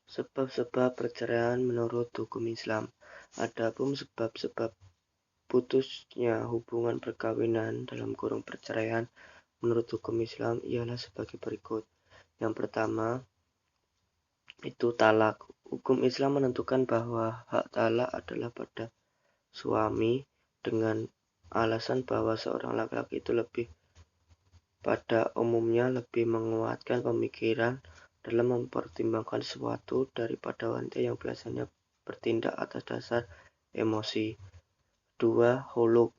Sebab-sebab perceraian menurut hukum Islam. Adapun sebab-sebab putusnya hubungan perkawinan dalam kurung perceraian menurut hukum Islam ialah sebagai berikut. Yang pertama, itu talak. Hukum Islam menentukan bahwa hak talak adalah pada suami dengan alasan bahwa seorang laki-laki itu pada umumnya lebih menguatkan pemikiran dalam mempertimbangkan sesuatu daripada wanita yang biasanya bertindak atas dasar emosi. 2. Huluk.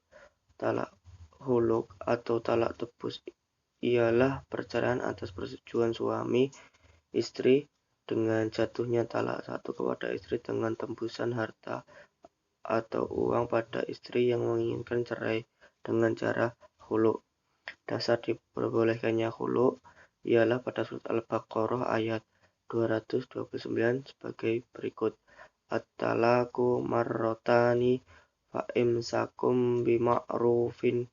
Talak huluk atau talak tebus ialah perceraian atas persetujuan suami istri dengan jatuhnya talak satu kepada istri dengan tembusan harta atau uang pada istri yang menginginkan cerai dengan cara huluk. Dasar diperbolehkannya huluk ialah pada surat Al-Baqarah ayat 229 sebagai berikut. At-talaku marrotani fa imsakum bima'rufin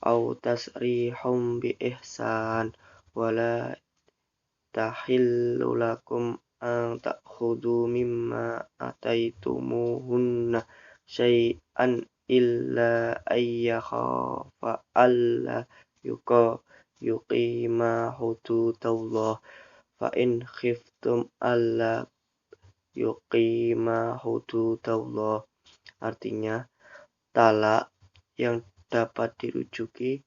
aw tasrihum bi ihsan wala tahillu lakum an ta'khudhu mimma ataitumuhunna syai'an illa ayyakhafa alla yuqima hududallah fa in khiftum alla yuqima hududallah. Artinya, talak yang dapat dirujuki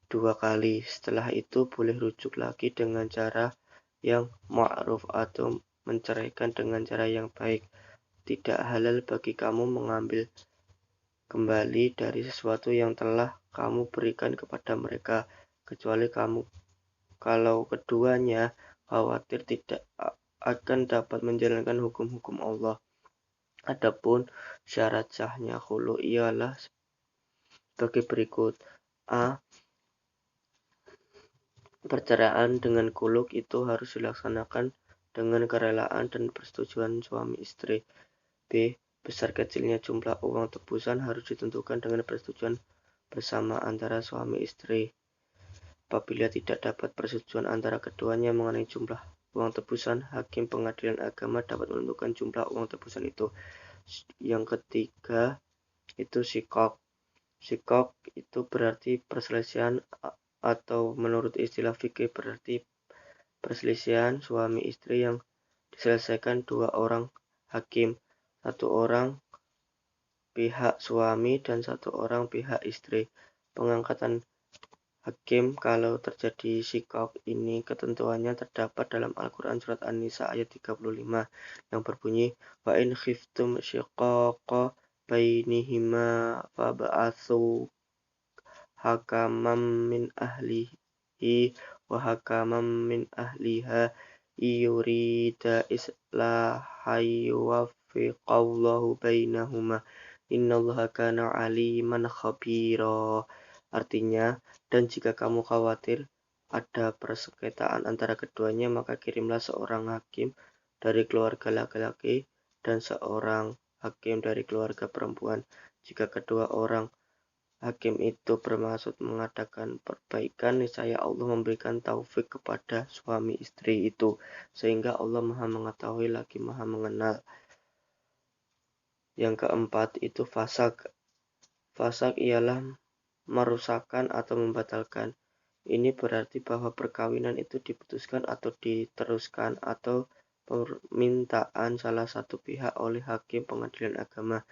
2 kali. Setelah itu boleh rujuk lagi dengan cara yang ma'ruf atau menceraikan dengan cara yang baik. Tidak halal bagi kamu mengambil kembali dari sesuatu yang telah kamu berikan kepada mereka, kecuali kamu kalau keduanya khawatir tidak akan dapat menjalankan hukum-hukum Allah. Adapun syarat sahnya khulu ialah sebagai berikut. A. Perceraian dengan khuluk itu harus dilaksanakan dengan kerelaan dan persetujuan suami istri. B. Besar kecilnya jumlah uang tebusan harus ditentukan dengan persetujuan bersama antara suami istri. Apabila tidak dapat persetujuan antara keduanya mengenai jumlah uang tebusan, hakim pengadilan agama dapat menentukan jumlah uang tebusan itu. Yang ketiga, itu shikok. Shikok itu berarti perselisihan atau menurut istilah fikih berarti perselisihan suami istri yang diselesaikan 2 orang hakim, 1 orang pihak suami dan 1 orang pihak istri. Pengangkatan hakim kalau terjadi shikok ini ketentuannya terdapat dalam Al-Quran surat An-Nisa ayat 35 yang berbunyi wa in khiftum shiqaqa bainihima fab'atsu hakaman min ahlihi wa hakaman min ahliha yurida islahan yuwaffiqallahu bainahuma innallaha kana aliman khabira. Artinya, dan jika kamu khawatir ada persengketaan antara keduanya, maka kirimlah seorang hakim dari keluarga laki-laki dan seorang hakim dari keluarga perempuan. Jika kedua orang hakim itu bermaksud mengadakan perbaikan, niscaya Allah memberikan taufik kepada suami istri itu, sehingga Allah Maha Mengetahui lagi Maha Mengenal. Yang keempat itu fasak. Fasak ialah merusakkan atau membatalkan. Ini berarti bahwa perkawinan itu diputuskan atau diteruskan atau permintaan salah satu pihak oleh hakim pengadilan agama.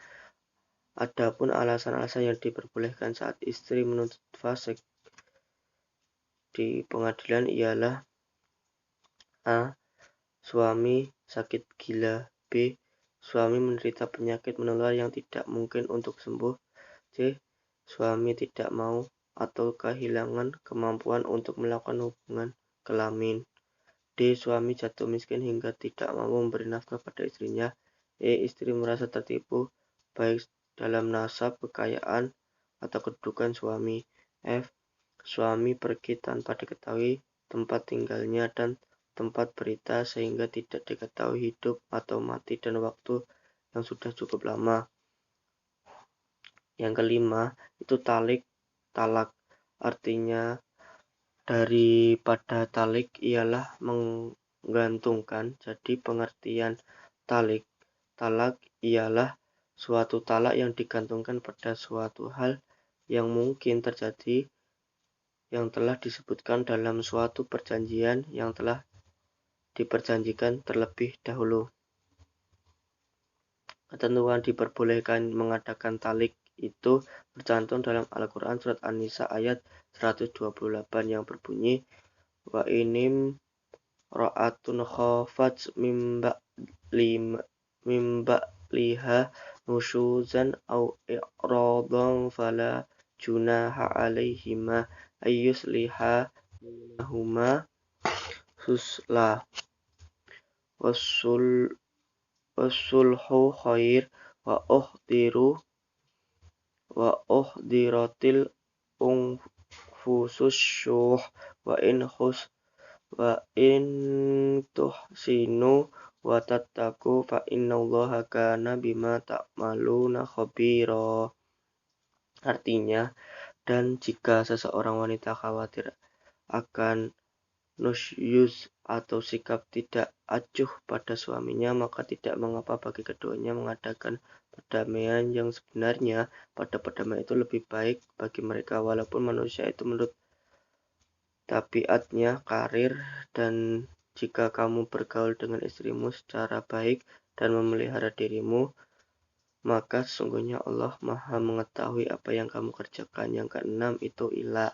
Adapun alasan-alasan yang diperbolehkan saat istri menuntut fasik di pengadilan ialah A. Suami sakit gila. B. Suami menderita penyakit menular yang tidak mungkin untuk sembuh. C. Suami tidak mau atau kehilangan kemampuan untuk melakukan hubungan kelamin. D. Suami jatuh miskin hingga tidak mampu memberi nafkah pada istrinya. E. Istri merasa tertipu baik dalam nasab, kekayaan, atau kedudukan suami. F. Suami pergi tanpa diketahui tempat tinggalnya dan tempat berita sehingga tidak diketahui hidup atau mati dan waktu yang sudah cukup lama. Yang kelima, itu talak. Artinya daripada talik ialah menggantungkan. Jadi pengertian talak ialah suatu talak yang digantungkan pada suatu hal yang mungkin terjadi yang telah disebutkan dalam suatu perjanjian yang telah diperjanjikan terlebih dahulu. Ketentuan diperbolehkan mengadakan talik itu tercantum dalam Al-Quran surat An-Nisa ayat 128 yang berbunyi wa inim ra'atun khafat mimba liha nusyuzan au i'radan fala junaha alaihima ayyusliha huma susla wasulhu khair wa uhdiratil unfusus syuh wa in tuhsinu wa tattaqu fa innallaha kana bima ta'maluna khabira. Artinya, dan jika seseorang wanita khawatir akan nusyuz atau sikap tidak acuh pada suaminya, maka tidak mengapa bagi keduanya mengadakan perdamaian yang sebenarnya. Pada perdamaian itu lebih baik bagi mereka, walaupun manusia itu menurut tabiatnya karir. Dan jika kamu bergaul dengan istrimu secara baik dan memelihara dirimu, maka sesungguhnya Allah Maha mengetahui apa yang kamu kerjakan. Yang keenam itu ila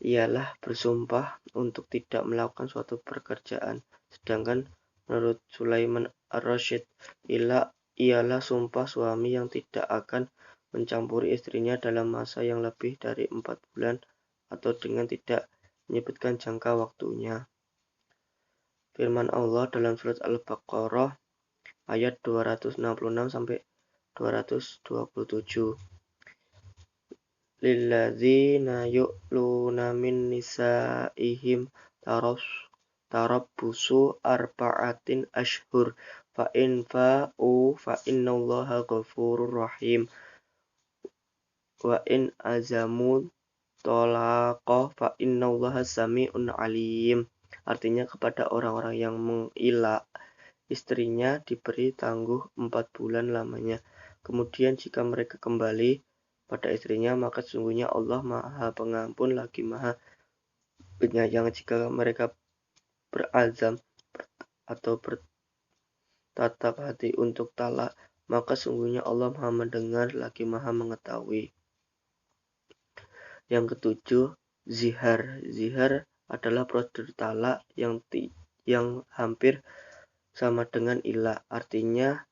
ialah bersumpah untuk tidak melakukan suatu pekerjaan. Sedangkan menurut Sulaiman Ar-Rasyid, ialah sumpah suami yang tidak akan mencampuri istrinya dalam masa yang lebih dari 4 bulan atau dengan tidak menyebutkan jangka waktunya. Firman Allah dalam surat Al-Baqarah ayat 266 sampai 227. Lilladzina yu'luna min nisaihim tarabbusu arba'atin ashhur fa in fa'u fa innallaha ghafurur rahim wa in azamu talaqa fa innallaha sami'un alim. Artinya kepada orang-orang yang mengila istrinya diberi tangguh 4 bulan lamanya. Kemudian jika mereka kembali pada istrinya, maka sesungguhnya Allah Maha Pengampun lagi Maha Penyayang. Jika mereka berazam atau bertatap hati untuk talak, maka sesungguhnya Allah Maha Mendengar lagi Maha Mengetahui. Yang ketujuh, zihar. Zihar adalah prosedur talak yang hampir sama dengan ila. Artinya,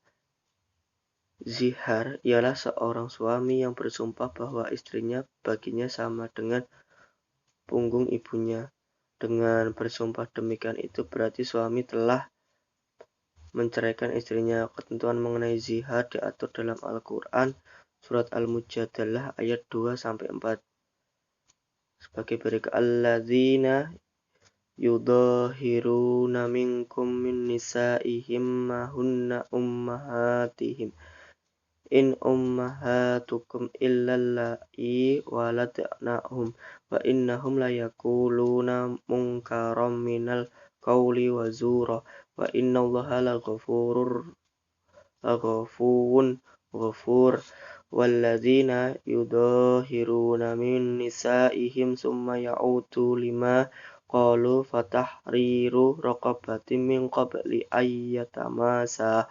zihar ialah seorang suami yang bersumpah bahwa istrinya baginya sama dengan punggung ibunya. Dengan bersumpah demikian itu berarti suami telah menceraikan istrinya. Ketentuan mengenai zihar diatur dalam Al-Quran surat Al-Mujadalah ayat 2-4. Sebagai berikut, alladzina yudahiruna minkum min nisaihim ma hunna ummahatihim in ummahatukum illallai waladnahum wa innahum layakuluna munkaram minal qawli wa zura wa innallaha laghafurun ghafur. Walladzina yudahiruna min nisaihim summa ya'udu lima qalu fatahriru raqabatin min qabli ayyatamasa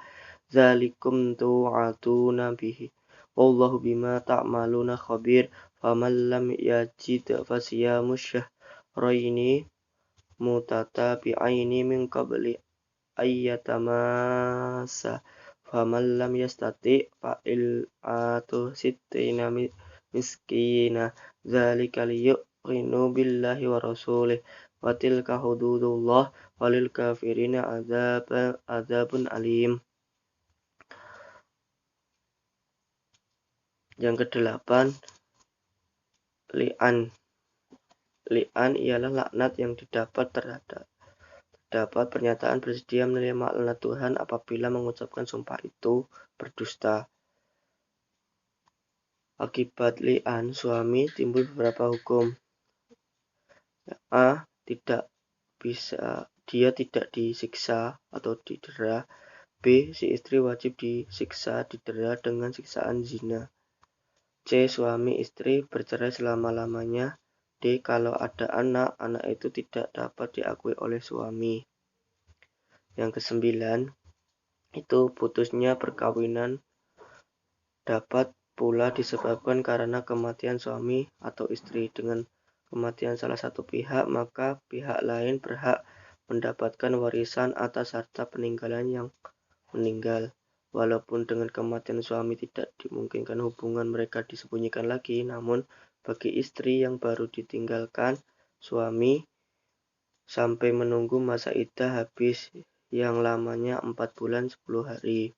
zalikum tu'atuna bihi wallahu bima ta'maluna khabir. Faman lam yajid fasiyamu syahraini mutatabi'aini min qabli ayyatamasa faman lam yastati fa'il'atu sittina miskina zalika liyu'minu billahi wa rasulih wa tilka hududullah walil kafirina adzabun alim. Yang kedelapan, li'an. Li'an ialah laknat yang terdapat pernyataan bersedia menerima laknat Tuhan apabila mengucapkan sumpah itu berdusta. Akibat li'an suami timbul beberapa hukum. A. Tidak bisa dia tidak disiksa atau didera. B. Si istri wajib disiksa didera dengan siksaan zina. C. Suami istri bercerai selama-lamanya. D. Kalau ada anak, anak itu tidak dapat diakui oleh suami. Yang kesembilan, itu putusnya perkawinan dapat pula disebabkan karena kematian suami atau istri. Dengan kematian salah satu pihak, maka pihak lain berhak mendapatkan warisan atas harta peninggalan yang meninggal. Walaupun dengan kematian suami tidak dimungkinkan hubungan mereka disembunyikan lagi, namun bagi istri yang baru ditinggalkan suami sampai menunggu masa iddah habis yang lamanya 4 bulan 10 hari.